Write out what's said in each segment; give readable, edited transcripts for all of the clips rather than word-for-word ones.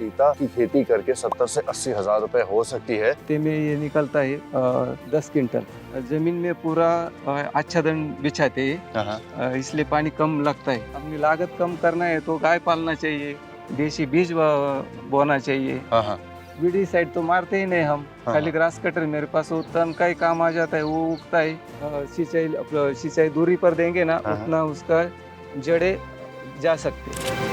पपीता की खेती करके 70 से 80 हजार रुपए हो सकती है। हफ्ते में ये निकलता है 10 क्विंटल। जमीन में पूरा आच्छादन बिछाते हैं, इसलिए पानी कम लगता है। अपनी लागत कम करना है तो गाय पालना चाहिए, देसी बीज बोना चाहिए। वीडी साइड तो मारते ही नहीं हम, खाली ग्रास कटर मेरे पास वो तन का ही काम आ जाता है, वो उगता है। सिंचाई दूरी पर देंगे ना उतना उसका जड़े जा सकते हैं।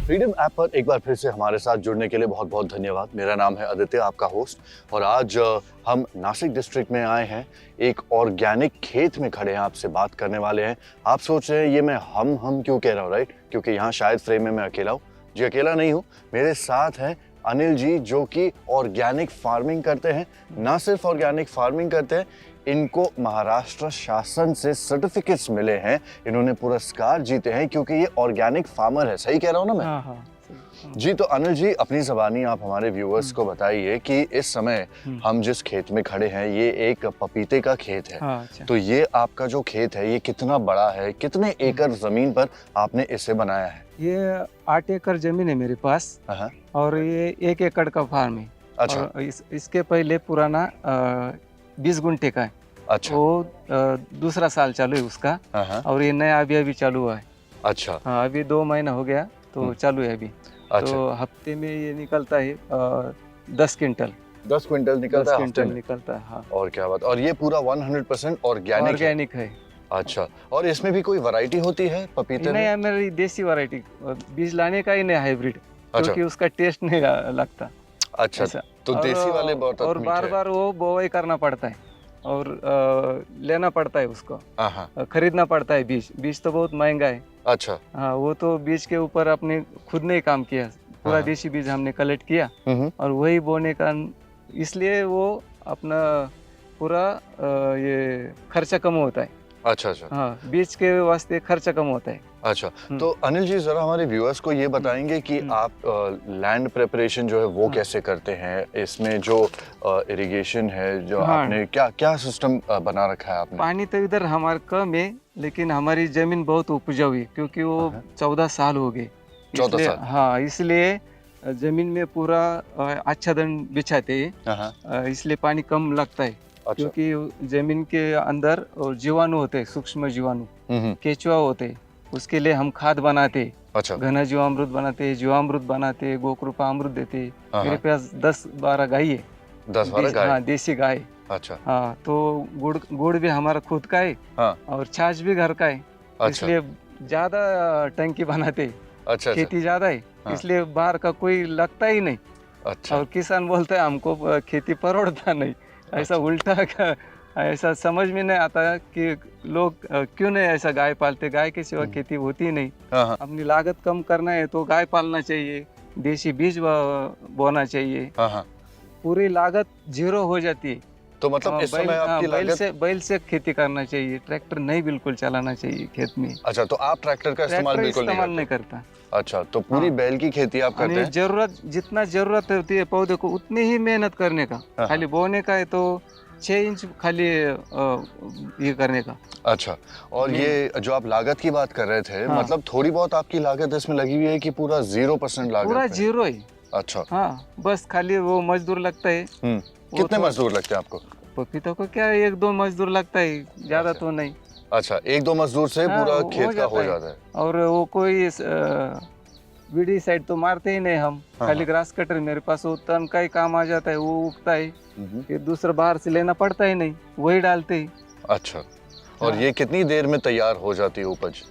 फ्रीडम ऐप पर एक बार फिर से हमारे साथ जुड़ने के लिए बहुत बहुत धन्यवाद। मेरा नाम है आदित्य, आपका होस्ट, और आज हम नासिक डिस्ट्रिक्ट में आए हैं। एक ऑर्गेनिक खेत में खड़े हैं, आपसे बात करने वाले हैं। आप सोच रहे हैं ये मैं हम क्यों कह रहा हूँ, राइट? क्योंकि यहाँ शायद फ्रेम में मैं अकेला हूँ। जी, अकेला नहीं हूँ, मेरे साथ हैं अनिल जी, जो कि ऑर्गेनिक फार्मिंग करते हैं। ना सिर्फ ऑर्गेनिक फार्मिंग करते हैं, इनको महाराष्ट्र शासन से सर्टिफिकेट्स मिले हैं, इन्होंने पुरस्कार जीते हैं क्योंकि ये ऑर्गेनिक फार्मर है। सही कह रहा हूँ ना मैं? हाँ। जी, तो अनिल जी, अपनी ज़बानी आप हमारे व्यूअर्स को बताइए कि इस समय हम जिस खेत में खड़े हैं ये एक पपीते का खेत है। अच्छा। तो ये आपका जो खेत है ये कितना बड़ा है, कितने एकड़ जमीन पर आपने इसे बनाया है? ये 8 एकड़ जमीन है मेरे पास, और ये 1 एकड़ का फार्म है। अच्छा। और इसके पहले पुराना 20 गुंठे का है। अच्छा। वो दूसरा साल चालू है उसका, और ये नया अभी चालू हुआ है। अच्छा। हाँ, अभी 2 महीना हो गया तो चालू है अभी। अच्छा। तो हफ्ते में ये निकलता है 10 क्विंटल। 10 क्विंटल निकलता है हफ्ते में? निकलता है, हाँ। और क्या बात, और ये पूरा 100% ऑर्गेनिक है? अच्छा, और इसमें भी कोई वैरायटी होती है पपीते में? नहीं, मेरी देसी वैरायटी, बीज लाने का ही नहीं हाइब्रिड, अच्छा। क्योंकि उसका टेस्ट नहीं लगता। अच्छा, तो देसी वाले बहुत और बार बार वो बोवाई करना पड़ता है, और लेना पड़ता है उसको, खरीदना पड़ता है। बीज तो बहुत महंगा है। अच्छा। हाँ, वो तो बीज के ऊपर अपने खुद ने काम किया, पूरा देसी बीज हमने कलेक्ट किया और वही बोने का, इसलिए वो अपना पूरा ये खर्चा कम होता है। अच्छा। हाँ, बीज के वास्ते खर्चा कम होता है। अच्छा, तो अनिल जी, जरा हमारे व्यूअर्स को ये बताएंगे कि आप लैंड प्रिपरेशन जो है वो कैसे करते हैं? इसमें जो इरिगेशन है, जो आपने क्या सिस्टम बना रखा है आपने? पानी तो इधर हमारे कम है, लेकिन हमारी जमीन बहुत उपजाऊ है, क्योंकि वो 14 साल हो गए। 14 साल? हाँ, इसलिए जमीन में पूरा आच्छादन बिछाते हैं, इसलिए पानी कम लगता है। अच्छा। क्योंकि जमीन के अंदर जीवाणु होते हैं, सूक्ष्म जीवाणु, केचुआ होते हैं, उसके लिए हम खाद बनाते। अच्छा। घना जीवामृत बनाते, जीवामृत बनाते, गोकृपा अमृत देते। मेरे पास 10-12 गाय है। 10-12 गाय? हाँ, देसी गाय। अच्छा। हाँ, तो गुड़ भी हमारा खुद का है, और छाछ भी घर का है। इसलिए ज्यादा टंकी बनाते। अच्छा। खेती ज्यादा है, इसलिए बाहर का कोई लगता ही नहीं। अच्छा। और किसान बोलता है हमको खेती परोड़ता नहीं। ऐसा उल्टा ऐसा समझ में नहीं आता कि लोग क्यों नहीं ऐसा गाय पालते। गाय के सिवा खेती होती नहीं। अपनी लागत कम करना है तो गाय पालना चाहिए, देसी बीज बोना चाहिए। पूरी लागत 0 हो जाती है। तो मतलब इस समय आपकी लागत बैल से खेती करना चाहिए, ट्रैक्टर नहीं बिल्कुल चलाना चाहिए खेत में। अच्छा, तो आप ट्रैक्टर का इस्तेमाल बिल्कुल नहीं करता? अच्छा, तो पूरी बैल की खेती आप करते हैं? जितना जरूरत होती है पौधे को उतनी ही मेहनत करने का। खाली बोने का है तो 6 इंच खाली ये करने का। अच्छा, और ये जो आप लागत की बात कर रहे थे, मतलब थोड़ी बहुत आपकी लागत इसमें लगी हुई है कि पूरा 0% लागत? पूरा 0 है। अच्छा। हाँ, बस खाली वो मजदूर लगता है। कितने मजदूर लगते हैं आपको? पपीता को क्या 1-2 मजदूर लगता है, ज्यादा तो नहीं। अच्छा, 1-2 मजदूर से पूरा खेत का हो जाता है? और वो कोई वीडी साइड तो मारते ही नहीं हम, खाली ग्रास कटर मेरे पास वो तन का ही काम आ जाता है, वो उगता है। फिर दूसरा बाहर से लेना पड़ता ही नहीं, वही डालते ही। अच्छा, और ये कितनी देर में तैयार हो जाती है उपज?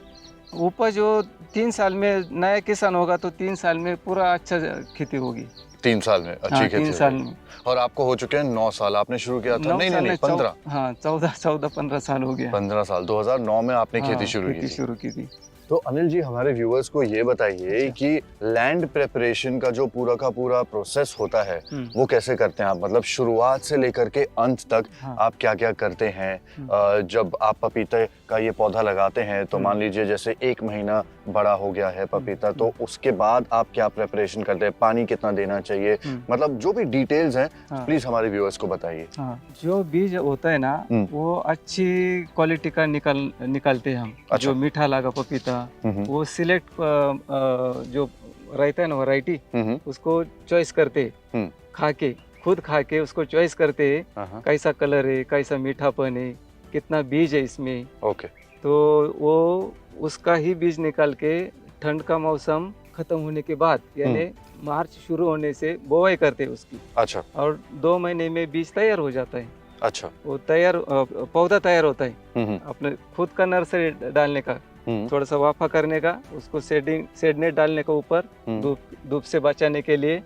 उपज वो 3 साल में, नया किसान होगा तो 3 साल में पूरा अच्छा खेती होगी। 3 साल में अच्छी खेती? 3 साल में। और आपको हो चुके हैं 9 साल, आपने शुरू किया था? नहीं, 15। हाँ, 14-15 साल हो गया। 15 साल, 2009 में आपने खेती शुरू की थी। तो अनिल जी, हमारे व्यूअर्स को ये बताइए कि लैंड प्रिपरेशन का जो पूरा का पूरा प्रोसेस होता है वो कैसे करते हैं आप? मतलब शुरुआत से लेकर के अंत तक आप क्या क्या करते हैं? जब आप पपीते का ये पौधा लगाते हैं तो मान लीजिए जैसे 1 महीना बड़ा हो गया है पपीता, तो उसके बाद आप क्या प्रिपरेशन करते हैं? पानी कितना देना चाहिए? मतलब जो भी डिटेल्स हैं प्लीज हमारे व्यूअर्स को बताइए। जो बीज होता है ना वो अच्छी क्वालिटी का निकालते हैं हम। जो मीठा लगा पपीता का वो सिलेक्ट जो रहता है ना वैरायटी, उसको चॉइस करते, खुद खा के उसको चॉइस करते, कैसा कलर है, कैसा मीठापन है, कितना बीज है इसमें। ओके। तो वो उसका ही बीज निकाल के ठंड का मौसम खत्म होने के बाद, यानी मार्च शुरू होने से बुआई करते उसकी। अच्छा। और 2 महीने में बीज तैयार हो जाता है। अच्छा। वो तैयार पौधा तैयार होता है। अपने खुद का नर्सरी डालने का, थोड़ा सा वाफा करने का, उसको शेड नेट डालने का ऊपर, धूप से बचाने के लिए,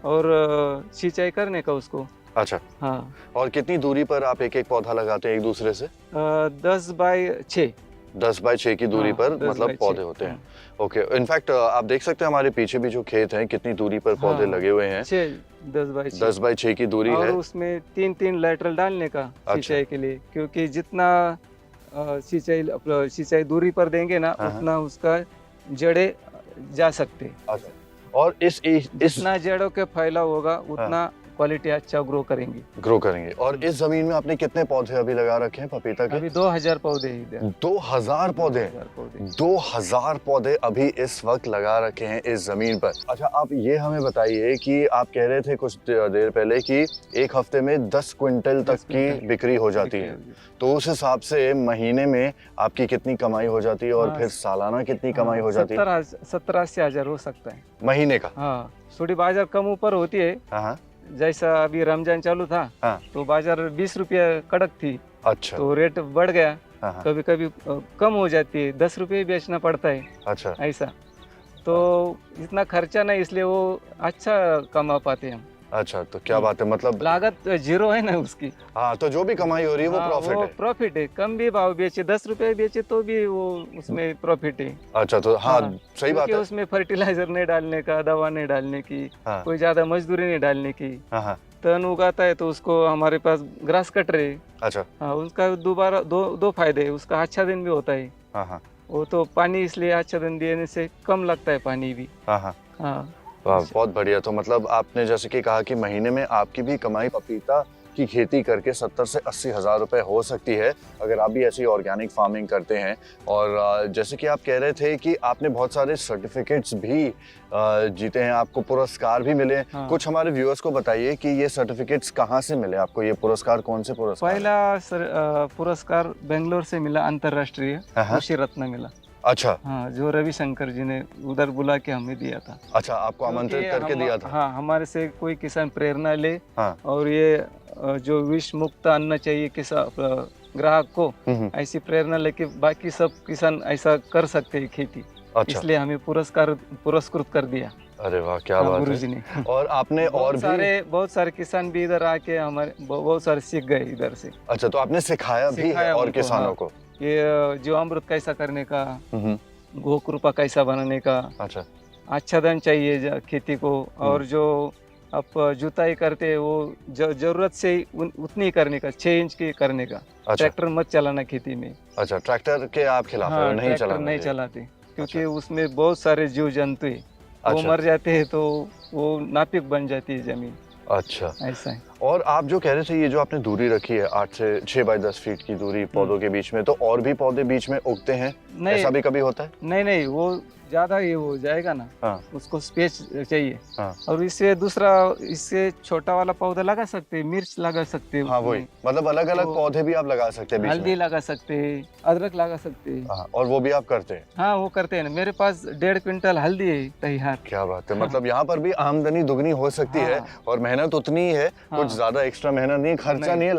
और सिंचाई करने का उसको। अच्छा। हाँ। और कितनी दूरी पर आप एक एक पौधा लगाते हैं एक दूसरे से? 10 बाय 6। 10 बाय 6 की दूरी पर 10 मतलब बाय पौधे 6, होते हैं। ओके। इनफैक्ट आप देख सकते हैं हमारे पीछे भी जो खेत है कितनी दूरी पर पौधे लगे हुए हैं। 10 बाय 6। 10 बाय 6 की दूरी और है। उसमें 3-3 लेटरल डालने का सिंचाई के लिए, क्योंकि जितना सिंचाई दूरी पर देंगे ना, उतना उसका जड़े जा सकते। अच्छा। और इस जितना जड़ों के फैलाव होगा उतना क्वालिटी अच्छा ग्रो करेंगे। और इस जमीन में आपने कितने पौधे अभी लगा रखे हैं पपीता के? अभी 2000 पौधे हैं इधर। 2000 पौधे? 2000 पौधे अभी इस वक्त लगा रखे हैं इस जमीन पर। अच्छा, आप ये हमें बताइए कि आप कह रहे थे कुछ देर पहले कि एक हफ्ते में 10 क्विंटल तक की बिक्री हो जाती है, तो उस हिसाब से महीने में आपकी कितनी कमाई हो जाती है और फिर सालाना कितनी कमाई हो जाती है? 70-80 हजार हो सकता है महीने का। हाँ, थोड़ी बाजार कम ऊपर होती है। जैसा अभी रमजान चालू था, तो बाजार 20 रुपया कड़क थी। अच्छा। तो रेट बढ़ गया, कभी कभी कम हो जाती है, 10 रुपये बेचना पड़ता है। अच्छा। ऐसा तो इतना खर्चा नहीं, इसलिए वो अच्छा कमा पाते हैं हम। अच्छा, तो क्या बात है, मतलब लागत 0 है ना उसकी। हाँ, तो जो भी कमाई हो रही है वो प्रॉफिट है। प्रॉफिट है, कम भी भाव बेचे, 10 रुपए बेचे तो भी वो उसमें प्रॉफिट है। अच्छा, तो हाँ, सही बात है। उसमें फर्टिलाइजर नहीं डालने का, दवा नहीं डालने की, कोई ज्यादा मजदूरी नहीं डालने की। तन उगाता है तो उसको हमारे पास ग्रास कटर है। अच्छा। हाँ, उसका दोबारा दो फायदे है, उसका अच्छा दिन भी होता है। वो तो पानी इसलिए अच्छा दिन देने से कम लगता है पानी भी। हाँ। बहुत बढ़िया। तो मतलब आपने जैसे कि कहा कि महीने में आपकी भी कमाई पपीता की खेती करके 70 से 80 हज़ार रुपए हो सकती है अगर आप भी ऐसी ऑर्गेनिक फार्मिंग करते हैं। और जैसे कि आप कह रहे थे कि आपने बहुत सारे सर्टिफिकेट्स भी जीते हैं, आपको पुरस्कार भी मिले। कुछ हमारे व्यूअर्स को बताइए कि ये सर्टिफिकेट्स कहाँ से मिले आपको, ये पुरस्कार कौन से पुरस्कार? पहला पुरस्कार बेंगलोर से मिला, अंतरराष्ट्रीय कृषि रत्न मिला। अच्छा। हाँ, जो रविशंकर जी ने उधर बुला के हमें दिया था। अच्छा, आपको आमंत्रित करके दिया था? हाँ, हमारे से कोई किसान प्रेरणा ले। और ये जो विष मुक्त अन्न चाहिए किसान ग्राहक को, ऐसी प्रेरणा लेके बाकी सब किसान ऐसा कर सकते हैं खेती। अच्छा। इसलिए हमें पुरस्कृत कर दिया। अरे वाह, क्या बात है गुरुजी ने। और आपने और बहुत सारे किसान भी इधर आके हमारे बहुत सारे सीख गए इधर से। अच्छा, तो आपने सिखाया भी है और किसानों को ये जीवामृत कैसा करने का, गोकृपा कैसा बनाने का। अच्छा धन चाहिए खेती को, और जो आप जुताई करते हैं वो जरूरत से उतनी करने का, 6 इंच की करने का। ट्रैक्टर मत चलाना खेती में। अच्छा, ट्रैक्टर के आप खिलाफ हैं? नहीं चलाते, क्योंकि उसमें बहुत सारे जीव जंतु है, वो मर जाते हैं तो वो नापिक बन जाती है जमीन। अच्छा, ऐसा है। और आप जो कह रहे थे ये जो आपने दूरी रखी है 8 से 6 बाय 10 फीट की दूरी पौधों के बीच में, तो और भी पौधे बीच में उगते हैं? ऐसा भी कभी होता है? नहीं, वो ज्यादा ये हो जाएगा ना। उसको स्पेस चाहिए। और इससे छोटा वाला पौधा लगा सकते हैं, मिर्च लगा सकते हैं। हाँ, वही मतलब अलग अलग पौधे भी आप लगा सकते हैं, हल्दी लगा सकते हैं, अदरक लगा सकते हैं। और वो भी आप करते हैं? हाँ, वो करते हैं ना। मेरे पास 1.5 क्विंटल हल्दी है तैयार। क्या बात है, मतलब यहाँ पर भी आमदनी दुगनी हो सकती है, और मेहनत उतनी ही है, कुछ ज्यादा एक्स्ट्रा मेहनत नहीं, खर्चा नहीं है,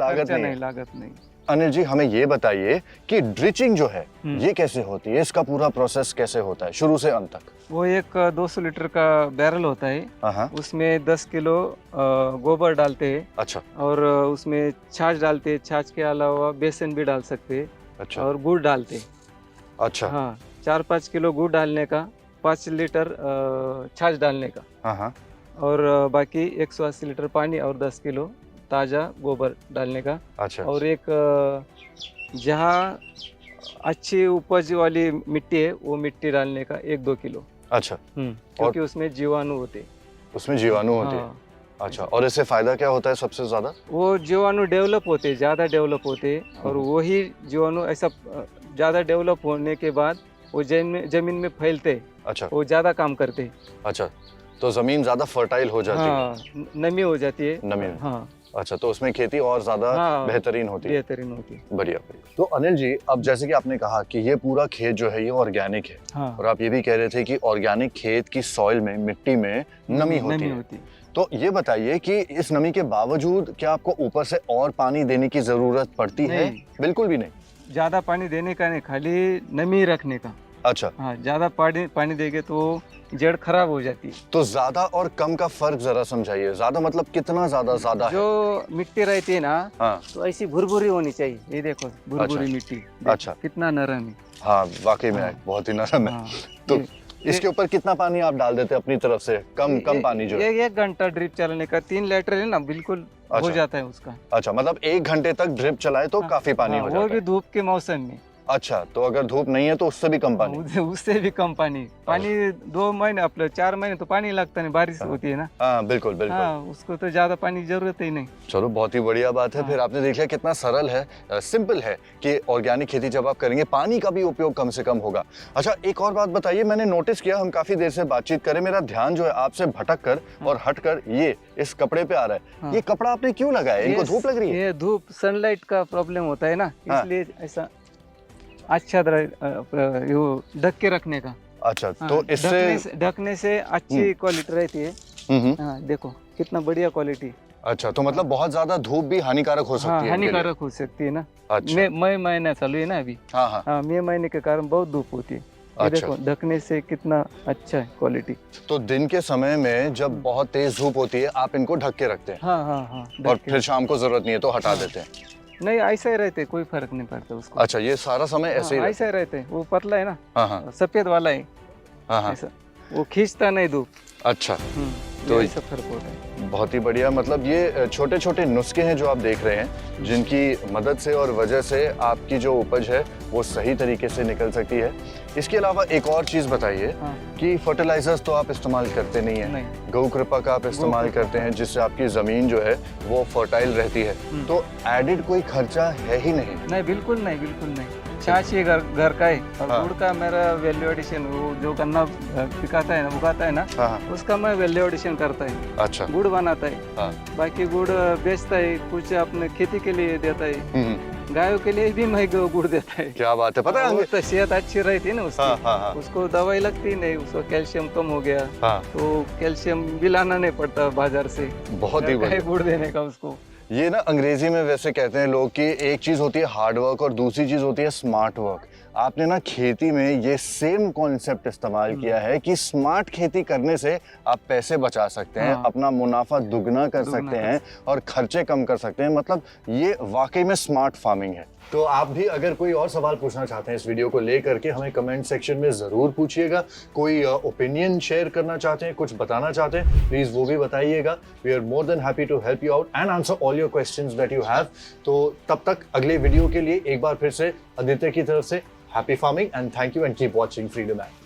लागत नहीं। अनिल जी, हमें ये बताइए कि ड्रिचिंग जो है ये कैसे होती है, इसका पूरा प्रोसेस कैसे होता है शुरू से अंत तक? वो एक 200 लीटर का बैरल होता है, उसमें 10 किलो गोबर डालते हैं। अच्छा। और उसमें छाछ डालते हैं, छाछ के अलावा बेसन भी डाल सकते हैं। अच्छा। और गुड़ डालते हैं। अच्छा। हाँ, 4-5 किलो गुड़ डालने का, 5 लीटर छाछ डालने का। और बाकी 180 लीटर पानी और 10 किलो ताजा गोबर डालने का। अच्छा। और एक जहाँ अच्छी उपज वाली मिट्टी है वो मिट्टी डालने का 1-2 किलो। अच्छा। क्योंकि उसमें जीवाणु होते हैं। अच्छा, और इससे फायदा क्या होता है सबसे ज्यादा? वो जीवाणु ज्यादा डेवलप होते हैं, और वही जीवाणु ऐसा ज्यादा डेवलप होने के बाद वो जमीन में फैलते, अच्छा वो ज्यादा काम करते। अच्छा, तो जमीन ज्यादा फर्टाइल हो जाती है, हाँ, नमी हो जाती है। नमी में। हाँ अच्छा, तो उसमें खेती और ज्यादा हाँ, बेहतरीन होती है। बेहतरीन होती है। बढ़िया बढ़िया। तो अनिल जी, अब जैसे कि आपने कहा कि ये पूरा खेत जो है ये ऑर्गेनिक है, हाँ, और आप ये भी कह रहे थे कि ऑर्गेनिक खेत की सॉइल में, मिट्टी में नमी होती है। तो ये बताइए कि इस नमी के बावजूद क्या आपको ऊपर से और पानी देने की जरूरत पड़ती है? नहीं। बिल्कुल भी नहीं। ज्यादा पानी देने का नहीं, खाली नमी रखने का। अच्छा, हाँ, ज्यादा पानी देंगे तो जड़ खराब हो जाती है। तो ज्यादा और कम का फर्क जरा समझाइए। ज्यादा मतलब कितना ज्यादा ज्यादा है? जो मिट्टी रहती है ना, हाँ तो ऐसी भुरभुरी होनी चाहिए। ये देखो भुरभुरी अच्छा। मिट्टी, देखो अच्छा। कितना नरम है। हाँ, वाकई में हाँ। बहुत ही नरम है। हाँ, तो ये- इसके ऊपर कितना पानी आप डाल देते हैं अपनी तरफ से? कम कम पानी जो है? ये 1 घंटा ड्रिप चलाने का 3 लीटर है ना, बिल्कुल हो अच्छा। जाता है उसका। अच्छा, मतलब 1 घंटे तक ड्रिप चलाए तो हाँ, काफी पानी हाँ, हो वो जाता भी है। धूप के मौसम में। अच्छा, तो अगर धूप नहीं है तो उससे भी कम पानी? उससे भी कम पानी 2 महीने, अपने 4 महीने तो पानी लगता नहीं, बारिश हाँ। होती है ना। हाँ बिल्कुल बिल्कुल। हाँ, उसको तो ज्यादा पानी की जरूरत ही नहीं। चलो, बहुत ही बढ़िया बात है। हाँ। फिर आपने देख लिया कितना सरल है, सिंपल है कि ऑर्गेनिक खेती जब आप करेंगे पानी का भी उपयोग कम से कम होगा। अच्छा, एक और बात बताइए, मैंने नोटिस किया, हम काफी देर से बातचीत करें, मेरा ध्यान जो है आपसे भटक कर और हट कर ये इस कपड़े पे आ रहा है। हाँ। ये कपड़ा आपने क्यों लगाया? इनको धूप लग रही है? ये धूप, सनलाइट का प्रॉब्लम होता है ना, हाँ। इसलिए ऐसा अच्छा ढक के रखने का। अच्छा, हाँ, तो इससे ढकने से अच्छी क्वालिटी रहती है। हाँ, देखो कितना बढ़िया क्वालिटी। अच्छा, तो मतलब बहुत ज्यादा धूप भी हानिकारक हो सकती हाँ, है इनके लिए? हानिकारक हो सकती है ना। अच्छा। मई महीना चालू है ना अभी। हाँ हाँ। हाँ, मई महीने के कारण बहुत धूप होती है। ये अच्छा। देखो ढकने से कितना अच्छा है क्वालिटी। तो दिन के समय में जब बहुत तेज धूप होती है आप इनको ढक के रखते हैं, हाँ हाँ हाँ, और ढक के। फिर शाम को जरूरत नहीं है तो हटा देते हैं? नहीं, ऐसा ही रहते, कोई फर्क नहीं पड़ता उसको। अच्छा, ये सारा समय ऐसे ही हाँ, रहता ऐसा ही रहते। वो पतला है ना, है? हाँ हाँ सफेद वाला है, हाँ हाँ। ऐसा वो खींचता नहीं धूप। अच्छा, तो तो ऐसा फर्क होता है। बहुत ही बढ़िया। मतलब ये छोटे छोटे नुस्खे हैं जो आप देख रहे हैं, जिनकी मदद से और वजह से आपकी जो उपज है वो सही तरीके से निकल सकती है। इसके अलावा एक और चीज़ बताइए हाँ, कि फर्टिलाइजर्स तो आप इस्तेमाल करते नहीं है, नहीं। गौ कृपा का आप इस्तेमाल कृपा, करते हैं, जिससे आपकी ज़मीन जो है वो फर्टाइल रहती है। तो एडिड कोई खर्चा है ही नहीं? नहीं, बिल्कुल नहीं, बिल्कुल नहीं। छाछ ये घर का है, और हाँ। गुड़ का मेरा वैल्यू एडिशन, वो जो गन्ना पिकाता है ना, उगाता है ना, हाँ हाँ। उसका मैं वैल्यू एडिशन करता है, अच्छा। गुड़ बनाता है। हाँ। बाकी गुड़ बेचता है, कुछ अपने खेती के लिए देता है, गायों के लिए भी मैं गुड़ देता है। क्या बात है, पता है वो हमें? तो सेहत अच्छी रहती है ना उसकी। हाँ हाँ हाँ उसको दवाई लगती नहीं, उसको कैल्शियम कम हो गया हाँ, तो कैल्शियम भी लाना नहीं पड़ता बाजार से, बहुत ही घर का बढ़िया। गुड़ देने का उसको। ये ना अंग्रेजी में वैसे कहते हैं लोग कि एक चीज होती है हार्ड वर्क और दूसरी चीज होती है स्मार्ट वर्क। आपने ना खेती में ये सेम कॉन्सेप्ट इस्तेमाल किया है कि स्मार्ट खेती करने से आप पैसे बचा सकते हैं, हाँ। अपना मुनाफा दुगना कर दुगना सकते कर हैं और खर्चे कम कर सकते हैं। मतलब ये वाकई में स्मार्ट फार्मिंग है। तो आप भी अगर कोई और सवाल पूछना चाहते हैं इस वीडियो को लेकर के, हमें कमेंट सेक्शन में ज़रूर पूछिएगा। कोई ओपिनियन शेयर करना चाहते हैं, कुछ बताना चाहते हैं, प्लीज़ वो भी बताइएगा। We are more than happy to help you out and answer all your questions that you have. तो तब तक अगले वीडियो के लिए एक बार फिर से आदित्य की तरफ से happy farming and thank you and keep watching freedom app.